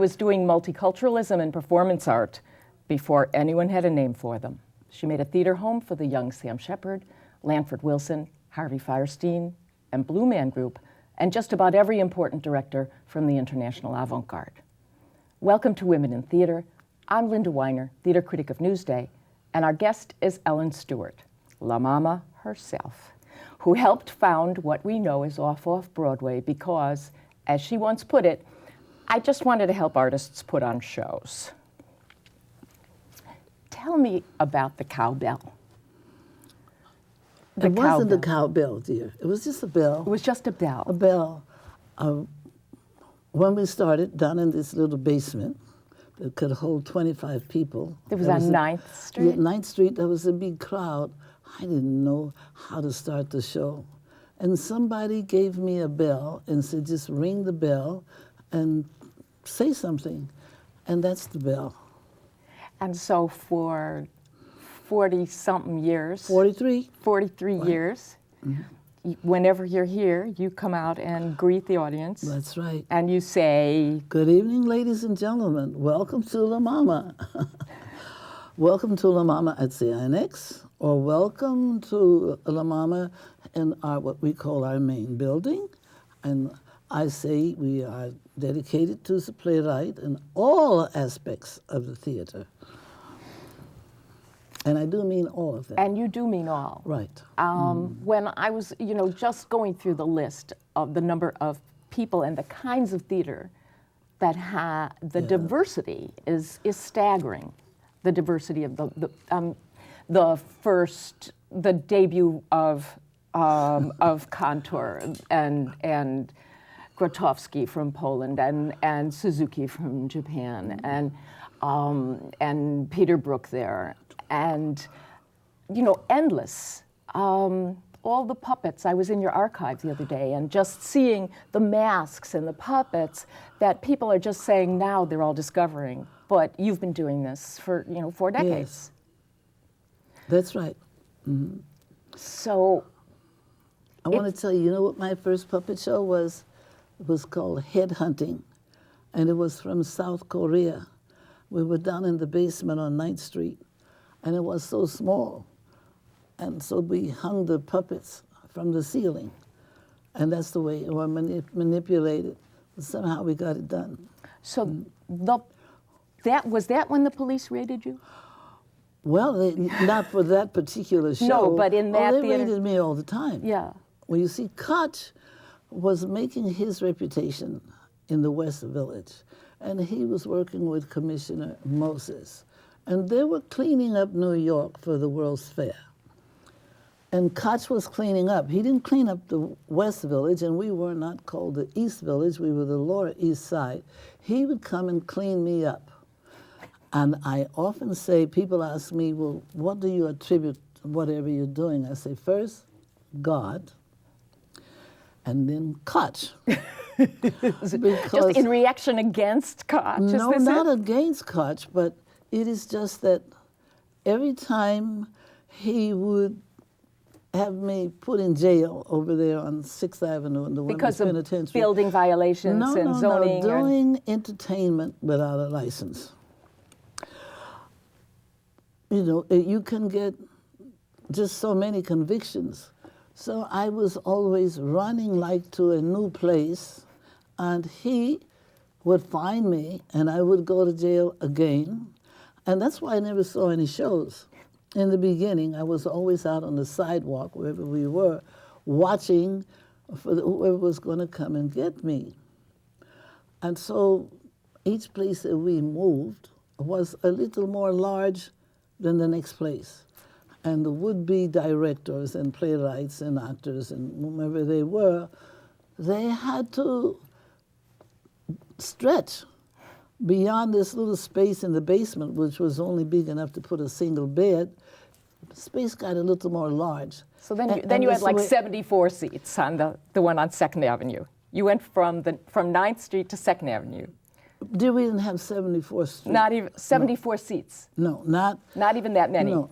was doing multiculturalism and performance art before anyone had a name for them. She made a theater home for the young Sam Shepard, Lanford Wilson, Harvey Fierstein, and Blue Man Group, and just about every important director from the international avant-garde. Welcome to Women in Theater. I'm Linda Weiner, theater critic of Newsday, and our guest is Ellen Stewart, La Mama herself, who helped found what we know as Off Broadway because, as she once put it, I just wanted to help artists put on shows. Tell me about the cowbell. It wasn't a cowbell, dear. It was just a bell. It was just a bell. A bell. When we started down in this little basement that could hold 25 people. It was on 9th Street? Yeah, 9th Street. There was a big crowd. I didn't know how to start the show. And somebody gave me a bell and said, just ring the bell and say something. And that's the bell. And so for 40-something years. 43. 43 years. Mm-hmm. Whenever you're here, you come out and greet the audience. That's right. And you say, good evening, ladies and gentlemen. Welcome to La Mama. Welcome to La Mama at CNX, or welcome to La Mama in our, what we call our main building. And I say we are dedicated to the playwright in all aspects of the theater. And I do mean all of them. And you do mean all. Right. When I was, just going through the list of the number of people and the kinds of theater that the diversity is staggering. The diversity of the debut of Kantor and Grotowski from Poland and Suzuki from Japan and Peter Brook there. And, endless. All the puppets. I was in your archive the other day and just seeing the masks and the puppets that people are just saying now they're all discovering. But you've been doing this for, 4 decades. Yes. That's right. Mm-hmm. So. I want to tell you, what my first puppet show was? It was called Headhunting. And it was from South Korea. We were down in the basement on 9th Street. And it was so small. And so we hung the puppets from the ceiling. And that's the way it was manipulated. But somehow we got it done. So was that when the police raided you? Well, not for that particular show. No, but in that they theater. raided me all the time. Yeah. Well, you see, Koch was making his reputation in the West Village. And he was working with Commissioner Moses. And they were cleaning up New York for the World's Fair. And Koch was cleaning up. He didn't clean up the West Village, and we were not called the East Village. We were the Lower East Side. He would come and clean me up. And I often say, people ask me, well, what do you attribute to whatever you're doing? I say, first, God, and then Koch. Just in reaction against Koch? No, not against Koch, but it is just that every time he would have me put in jail over there on 6th Avenue in the Women's Penitentiary. Because of building violations and zoning? No, doing entertainment without a license. You can get just so many convictions. So I was always running like to a new place, and he would find me, and I would go to jail again. And that's why I never saw any shows. In the beginning, I was always out on the sidewalk, wherever we were, watching for whoever was going to come and get me. And so each place that we moved was a little more large than the next place. And the would-be directors and playwrights and actors and whomever they were, they had to stretch beyond this little space in the basement, which was only big enough to put a single bed. The space got a little more large. So then you had like 74 seats on the one on 2nd Avenue. You went from 9th Street to 2nd Avenue. We didn't have 74 streets. Not even 74 seats. No, not even that many. No.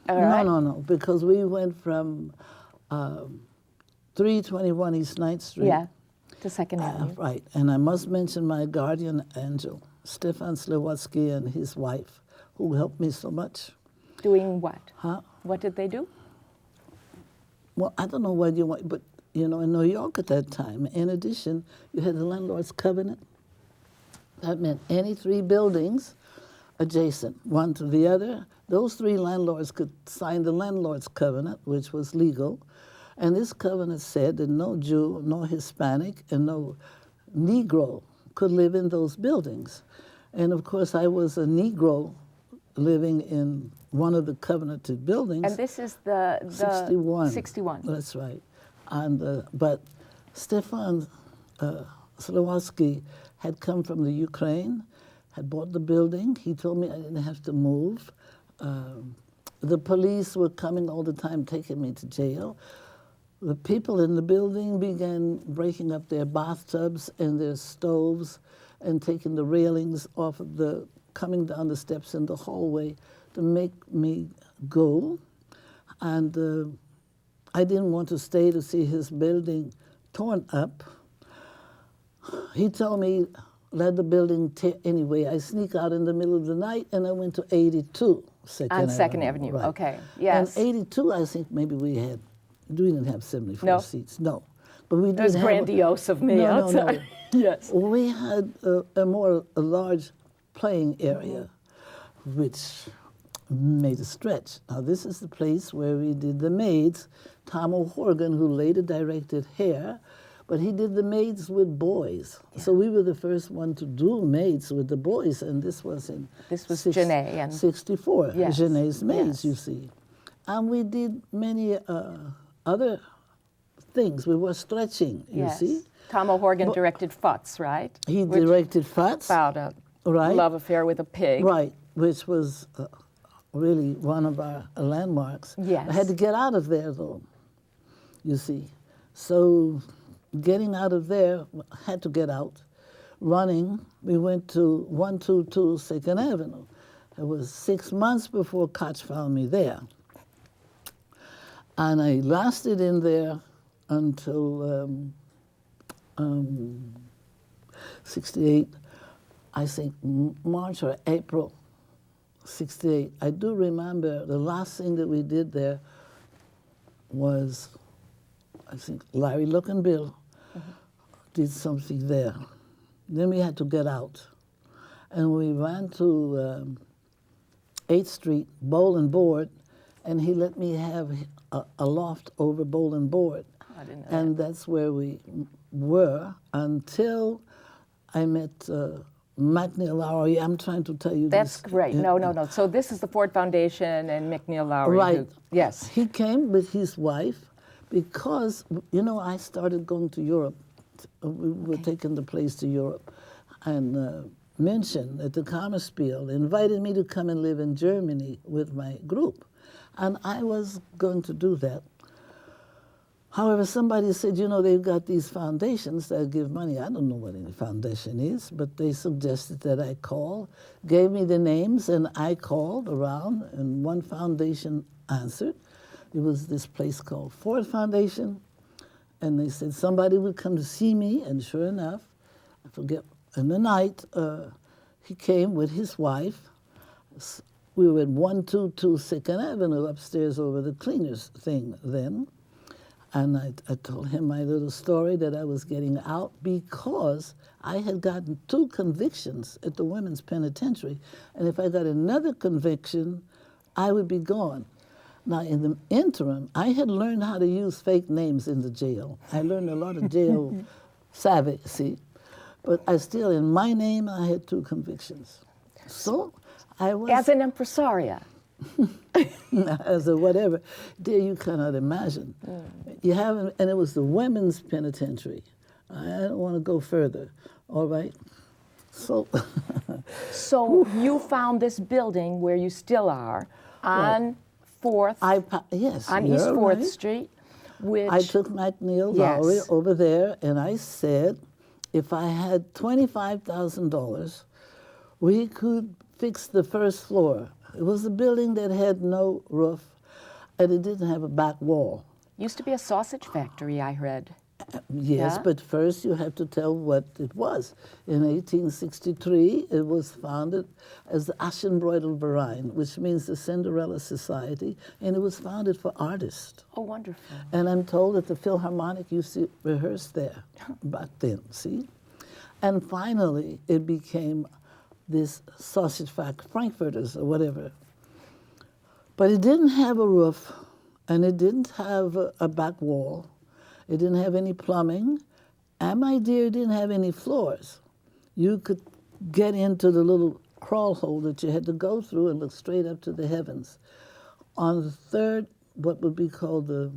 Right. No, because we went from 321 East 9th Street to Second Avenue. Right, and I must mention my guardian angel, Stephen Sondheim, and his wife, who helped me so much. Doing what? Huh? What did they do? Well, I don't know what you want, but you know, in New York at that time, in addition, you had the landlord's covenant. That meant any 3 buildings adjacent, one to the other, those 3 landlords could sign the landlord's covenant, which was legal. And this covenant said that no Jew, no Hispanic, and no Negro could live in those buildings. And of course, I was a Negro living in one of the covenanted buildings. And this is the 61. 61. That's right. And but Stefan Slowacki had come from the Ukraine, had bought the building. He told me I didn't have to move. The police were coming all the time, taking me to jail. The people in the building began breaking up their bathtubs and their stoves and taking the railings off of the, coming down the steps in the hallway to make me go. And I didn't want to stay to see his building torn up. He told me, let the building tear. Anyway, I sneak out in the middle of the night and I went to 82 Second On Second Avenue. Avenue, Right. okay, yes. And 82, I think maybe we didn't have 74 No. seats, no. But we did That's have grandiose of me, No, I'll no, tell no. you. Yes. We had a large playing area, which made a stretch. Now, this is the place where we did The Maids. Tom O'Horgan, who later directed Hair, but he did The Maids with boys. Yeah. So we were the first one to do Maids with the boys, and this was in... This was Genet and... 64, yes. Genet's Maids, yes. you see. And we did many other things. We were stretching, you yes. see. Tom O'Horgan directed Futz, right? He directed Futz. About a right. love affair with a pig. Right, which was really one of our landmarks. Yes. I had to get out of there, though, you see. So getting out of there, had to get out. Running, we went to 122 Second Avenue. It was 6 months before Koch found me there. And I lasted in there until 68, I think March or April 68. I do remember the last thing that we did there was, I think Larry Look and Bill did something there. Then we had to get out. And we ran to 8th Street, Bowl and Board, and he let me have a loft over Bowl and Board. I didn't know And that's where we were until I met McNeil Lowry. I'm trying to tell you That's this. great. No. So this is the Ford Foundation and McNeil Lowry. Right. Yes. He came with his wife because, you know, I started going to Europe. We were taking the plays to Europe. And München at the Kammerspiel invited me to come and live in Germany with my group. And I was going to do that. However, somebody said, you know, they've got these foundations that give money. I don't know what any foundation is, but they suggested that I call, gave me the names, and I called around, and one foundation answered. It was this place called Ford Foundation, and they said somebody would come to see me, and sure enough, I forget, in the night, he came with his wife. We were at 122 Second Avenue upstairs over the cleaners thing then. And I told him my little story that I was getting out because I had gotten 2 convictions at the women's penitentiary. And if I got another conviction, I would be gone. Now, in the interim, I had learned how to use fake names in the jail. I learned a lot of jail savvy, see. But I still, in my name, I had 2 convictions. So I was... As an impresaria. As a whatever, dear, you cannot imagine. You haven't, and it was the women's penitentiary. I don't want to go further, all right? So, So you found this building where you still are on 4th, yes, on you're East 4th right. Street, which... I took McNeil Yes. Lowry over there, and I said, if I had $25,000, we could fix the first floor. It was a building that had no roof, and it didn't have a back wall. Used to be a sausage factory, I read. Yes, Yeah? but first you have to tell what it was. In 1863, it was founded as the Aschenbeutel-Verein, which means the Cinderella Society, and it was founded for artists. Oh, wonderful. And I'm told that the Philharmonic used to rehearse there back then, see? And finally, it became this sausage Frankfurters or whatever. But it didn't have a roof, and it didn't have a back wall. It didn't have any plumbing, and my dear, it didn't have any floors. You could get into the little crawl hole that you had to go through and look straight up to the heavens. On the third, what would be called the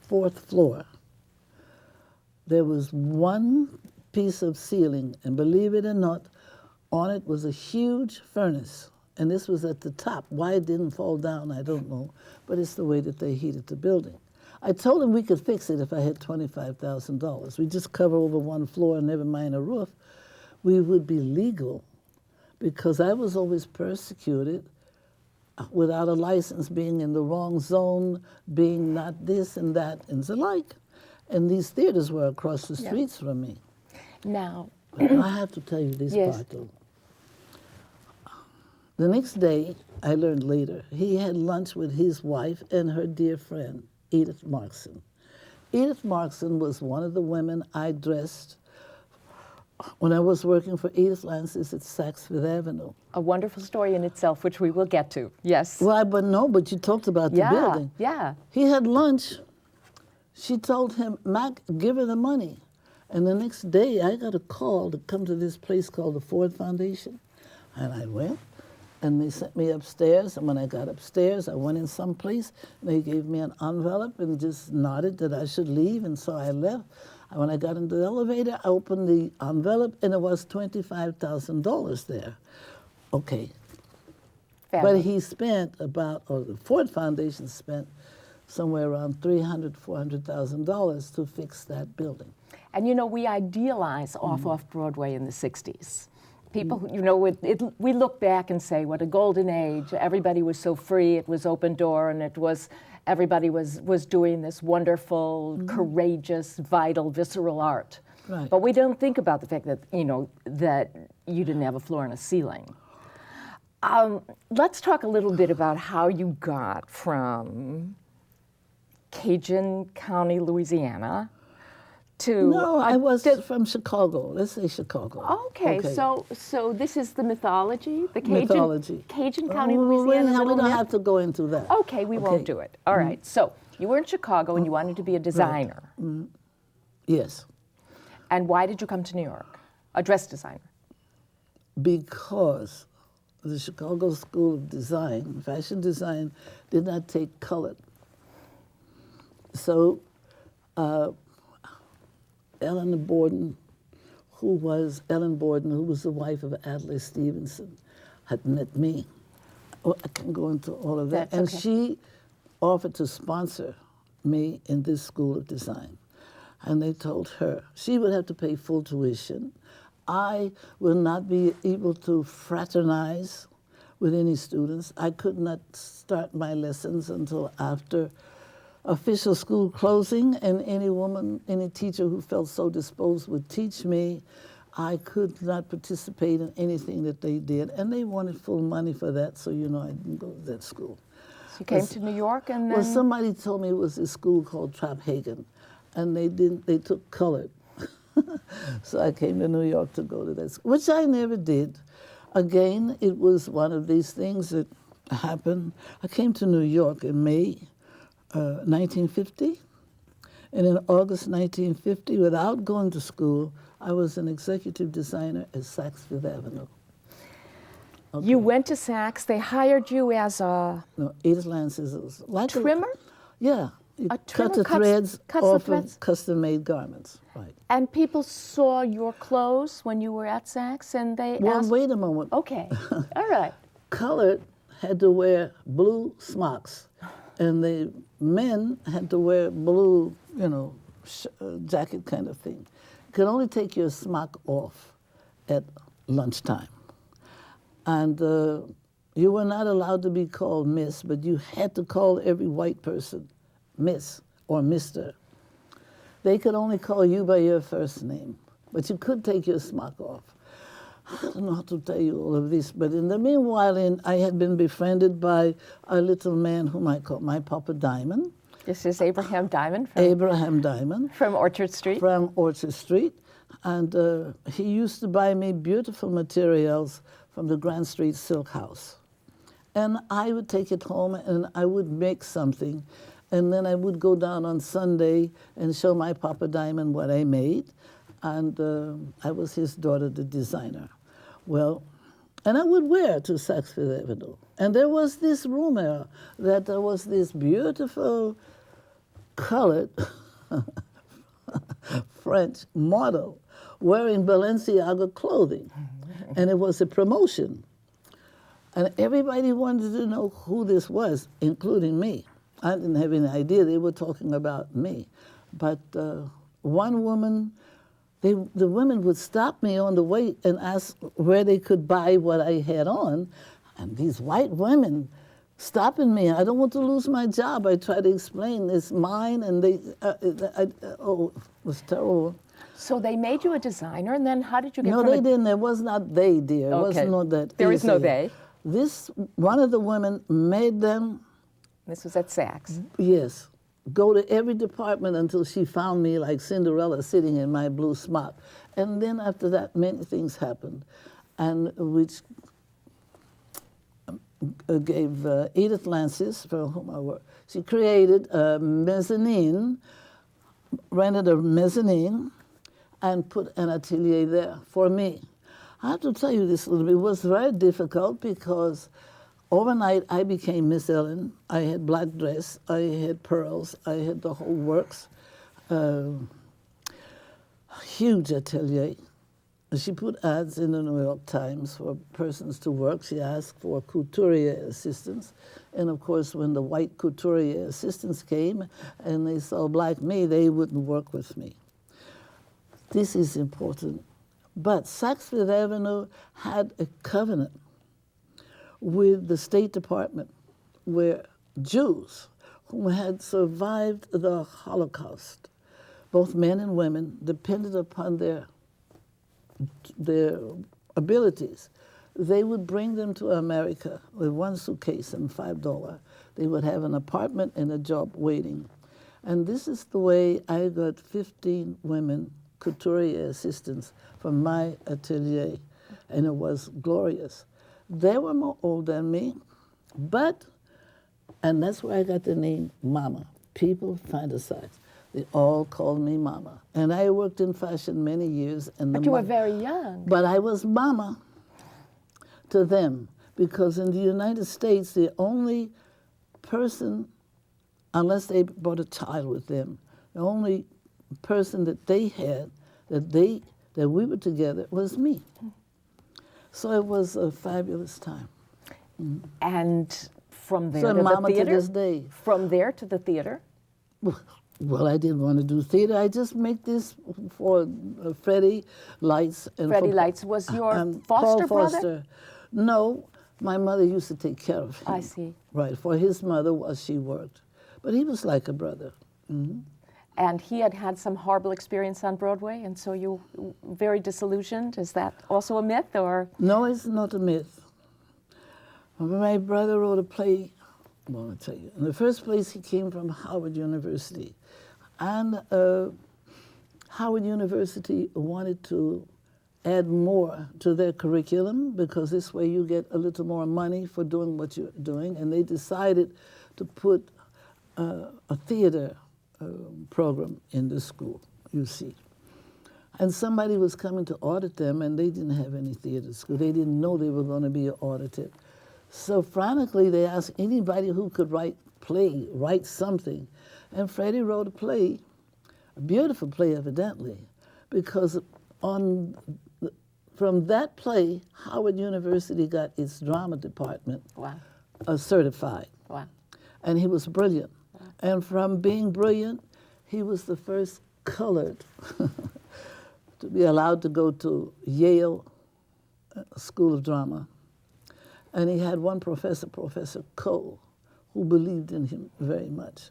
fourth floor, there was one piece of ceiling, and believe it or not, on it was a huge furnace. And this was at the top. Why it didn't fall down, I don't know, but it's the way that they heated the building. I told him we could fix it if I had $25,000. We just cover over one floor and never mind a roof. We would be legal, because I was always persecuted without a license, being in the wrong zone, being not this and that and the like. And these theaters were across the streets from me. Now, But I have to tell you this Yes. part, though. The next day, I learned later, he had lunch with his wife and her dear friend, Edith Markson. Edith Markson was one of the women I dressed when I was working for Edith Lances at Saks Fifth Avenue. a wonderful story in itself, which we will get to. Yes. Well, but you talked about the yeah, building. yeah. He had lunch. She told him, Mac, give her the money. And the next day, I got a call to come to this place called the Ford Foundation. And I went, and they sent me upstairs. And when I got upstairs, I went in someplace, and they gave me an envelope and just nodded that I should leave, and so I left. And when I got into the elevator, I opened the envelope, and it was $25,000 there. Okay. But Fabulous. he spent the Ford Foundation spent somewhere around $300,000-$400,000 to fix that building. And you know, we idealize off-Broadway in the 60s. People, who, you know, we look back and say, what a golden age. Everybody was so free. It was open door, and everybody was doing this wonderful, courageous, vital, visceral art. Right. But we don't think about the fact that, you know, that you didn't have a floor and a ceiling. Let's talk a little bit about how you got from Cajun County, Louisiana, to No, I was from Chicago. Let's say Chicago. Okay, so this is the mythology, the Cajun Mythology. Cajun County, We Louisiana. don't have to go into that. Okay, we won't do it. All right. So you were in Chicago and you wanted to be a designer. Yes, And why did you come to New York? A dress designer. because the Chicago School of Design, fashion design, did not take color. So Ellen Borden, who was the wife of Adlai Stevenson, had met me. Oh, I can go into all of that. That's And okay. she offered to sponsor me in this school of design. And they told her she would have to pay full tuition. I will not be able to fraternize with any students. I could not start my lessons until after official school closing, and any teacher who felt so disposed would teach me. I could not participate in anything that they did, and they wanted full money for that, so you know I didn't go to that school. So you came to New York and then... Well, somebody told me it was a school called Traphagen, and they took colored. So I came to New York to go to that school, which I never did. Again, it was one of these things that happened. I came to New York in May 1950, and in August 1950, without going to school, I was an executive designer at Saks Fifth Avenue. Okay. You went to Saks. They hired you as a No, Edith Lances, like trimmer? Yeah. You A cut trimmer the threads cuts the off threads? of custom-made garments, right. And people saw your clothes when you were at Saks and they Well, asked... wait a moment. Okay. All right. Colored had to wear blue smocks, and the men had to wear blue, jacket kind of thing. You could only take your smock off at lunchtime. And you were not allowed to be called Miss, but you had to call every white person Miss or Mr. They could only call you by your first name, but you could take your smock off. I don't know how to tell you all of this, but in the meanwhile, I had been befriended by a little man whom I call my Papa Diamond. This is Abraham Diamond Abraham Diamond. from Orchard Street. From Orchard Street. And he used to buy me beautiful materials from the Grand Street Silk House. And I would take it home and I would make something. And then I would go down on Sunday and show my Papa Diamond what I made. And I was his daughter, the designer. Well, and I would wear to Saks Fifth Avenue. And there was this rumor that there was this beautiful colored French model wearing Balenciaga clothing. And it was a promotion. And everybody wanted to know who this was, including me. I didn't have any idea they were talking about me. But one woman, the women would stop me on the way and ask where they could buy what I had on. And these white women stopping me. I don't want to lose my job. I try to explain it's mine, and it was terrible. So they made you a designer, and then how did you get No, from they didn't. It was not they, dear. It was not that There is no easy. they. This, one of the women made them, This was at Saks. yes, go to every department until she found me like Cinderella sitting in my blue smock. And then after that, many things happened, and which gave Edith Lancis, for whom I work, she created a mezzanine, rented a mezzanine, and put an atelier there for me. I have to tell you this a little bit. It was very difficult because overnight I became Miss Ellen. I had black dress, I had pearls, I had the whole works. Huge atelier. She put ads in the New York Times for persons to work. She asked for couturier assistants. And of course, when the white couturier assistants came and they saw black me, they wouldn't work with me. This is important. But Saks Fifth Avenue had a covenant with the State Department where Jews who had survived the Holocaust, both men and women, depended upon their abilities. They would bring them to America with one suitcase and $5. They would have an apartment and a job waiting. And this is the way I got 15 women couturier assistants from my atelier, and it was glorious. They were more old than me, but, and that's where I got the name Mama. People fantasize. They all called me Mama. And I worked in fashion many years. And But you were very young. But I was Mama to them, because in the United States, the only person, unless they brought a child with them, the only person that they had, that we were together, was me. So it was a fabulous time. And from there So to Mama the theater? to this day. From there to the theater? Well, I didn't want to do theater. I just make this for Freddie Lights. And Freddie for, Lights was your Paul foster brother? Foster. No, my mother used to take care of him. I see. Right, for his mother while she worked. But he was like a brother. Mm-hmm. And he had had some horrible experience on Broadway, and so you very disillusioned. Is that also a myth, or? No, it's not a myth. My brother wrote a play. Well, I'll tell you. In the first place, he came from Howard University. And Howard University wanted to add more to their curriculum, because this way you get a little more money for doing what you're doing. And they decided to put a theater program in the school, you see. And somebody was coming to audit them, and they didn't have any theater school. They didn't know they were going to be audited. So frantically, they asked anybody who could write something. And Freddie wrote a play, a beautiful play, evidently, because from that play, Howard University got its drama department certified. Wow. And he was brilliant. Wow. And from being brilliant, he was the first colored to be allowed to go to Yale School of Drama. And he had one professor, Professor Cole, who believed in him very much.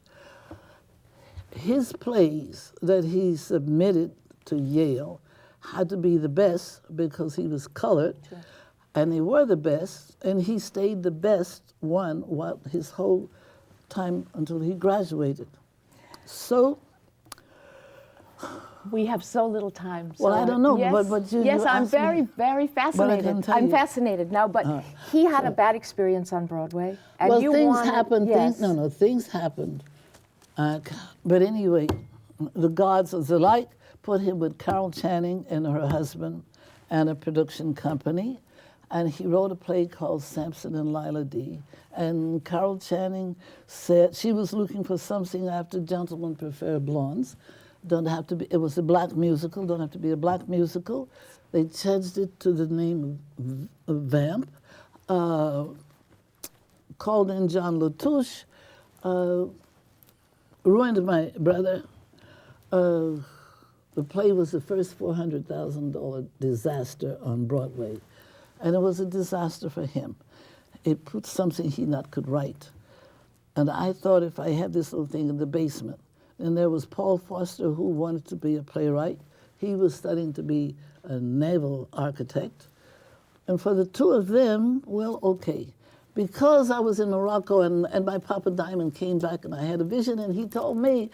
his plays that he submitted to Yale had to be the best because he was colored, Sure. and they were the best, and he stayed the best one while his whole time until he graduated. So, we have so little time. well, so I don't know, yes, but you yes, I'm asked me. very, very fascinated. can tell I'm you. fascinated now, but he had a bad experience on Broadway, and well, you things wanted, happened. Yes. Things happened. But anyway, the gods of the light put him with Carol Channing and her husband and a production company. And he wrote a play called Samson and Lila Dee. And Carol Channing said she was looking for something after Gentlemen Prefer Blondes. Don't have to be, it was a black musical, don't have to be a black musical. They changed it to the name of Vamp. Called in John Latouche. Ruined my brother. The play was the first $400,000 disaster on Broadway. And it was a disaster for him. It put something he not could write. And I thought if I had this little thing in the basement, and there was Paul Foster who wanted to be a playwright. He was studying to be a naval architect. And for the two of them, well, okay. Because I was in Morocco and my Papa Diamond came back and I had a vision and he told me,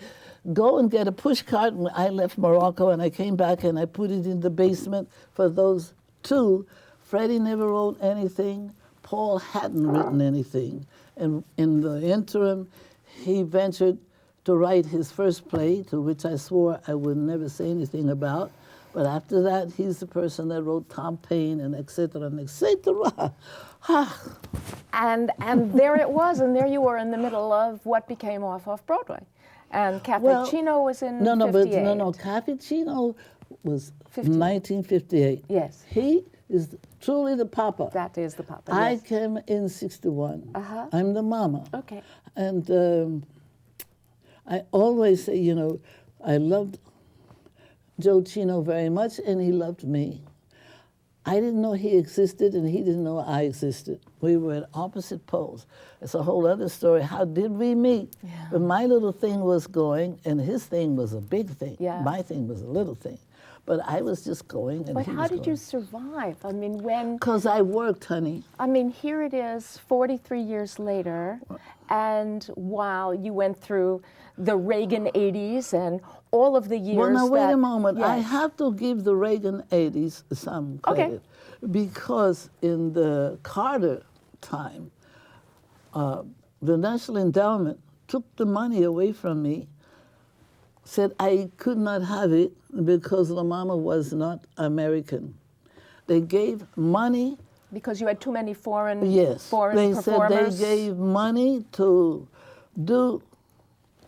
go and get a push cart. And I left Morocco and I came back and I put it in the basement for those two. Freddie never wrote anything. Paul hadn't written anything. And in the interim, he ventured to write his first play, to which I swore I would never say anything about. But after that, he's the person that wrote Tom Paine and et cetera, and et cetera. And there it was, and there you were in the middle of what became off Broadway. And Cappuccino was in 58. Cappuccino was 58. 1958. Yes. He is truly the papa. That is the papa, I yes. came in 61. Uh-huh. I'm the mama. Okay. And I always say, you know, I loved Joe Chino very much, and he loved me. I didn't know he existed, and he didn't know I existed. We were at opposite poles. It's a whole other story. How did we meet? Yeah. But my little thing was going, and his thing was a big thing. Yeah. My thing was a little thing. But I was just going, and But he how was did going. you survive? I mean, when... Because I worked, honey. I mean, here it is, 43 years later, and while you went through the Reagan 80s and all of the years Well, now, wait a moment. Yes. I have to give the Reagan 80s some credit. Because in the Carter time, the National Endowment took the money away from me, said I could not have it because La Mama was not American. They gave money. Because you had too many foreign They performers? said they gave money to do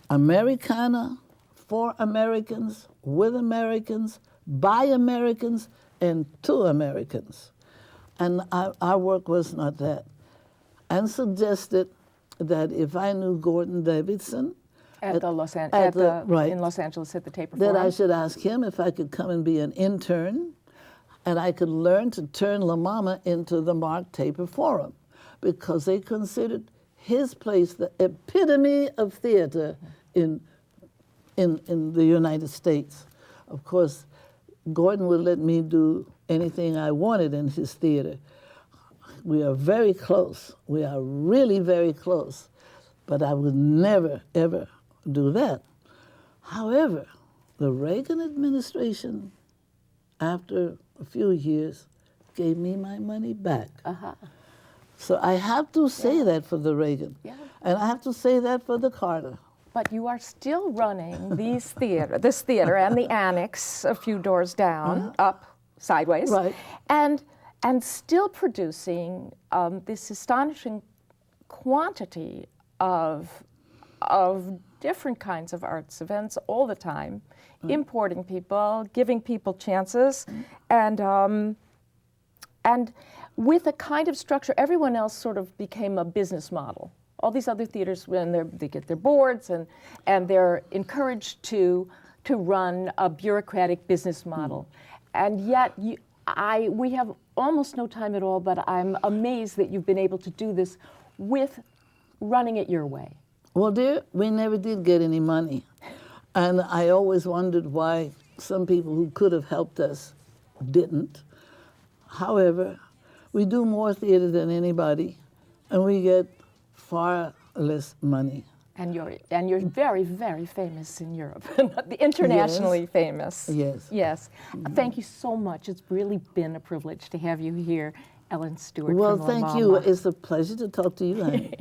Americana for Americans, with Americans, by Americans, and to Americans. And our work was not that. And suggested that if I knew Gordon Davidson, in Los Angeles at the Taper that Forum. I should ask him if I could come and be an intern, and I could learn to turn La Mama into the Mark Taper Forum, because they considered his place the epitome of theater in the United States. Of course, Gordon would let me do anything I wanted in his theater. We are very close. We are really very close. But I would never, ever do that. However, the Reagan administration, after a few years, gave me my money back. Uh-huh. So I have to say that for the Reagan. Yeah. And I have to say that for the Carter. But you are still running this theater and the annex a few doors down, up, sideways, Right. and still producing this astonishing quantity of different kinds of arts events all the time, importing people, giving people chances, and with a kind of structure. Everyone else sort of became a business model. All these other theaters, when they get their boards and they're encouraged to run a bureaucratic business model. And yet we have almost no time at all, but I'm amazed that you've been able to do this with running it your way. Well, dear, we never did get any money. And I always wondered why some people who could have helped us didn't. However, we do more theater than anybody, and we get far less money. And you're very, very famous in Europe, internationally famous. Yes. Yes. Thank you so much. It's really been a privilege to have you here, Ellen Stewart. Well, from thank La you. Mama. It's a pleasure to talk to you, honey.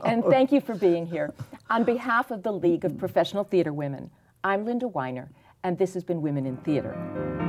And thank you for being here. On behalf of the League of Professional Theater Women, I'm Linda Weiner, and this has been Women in Theater.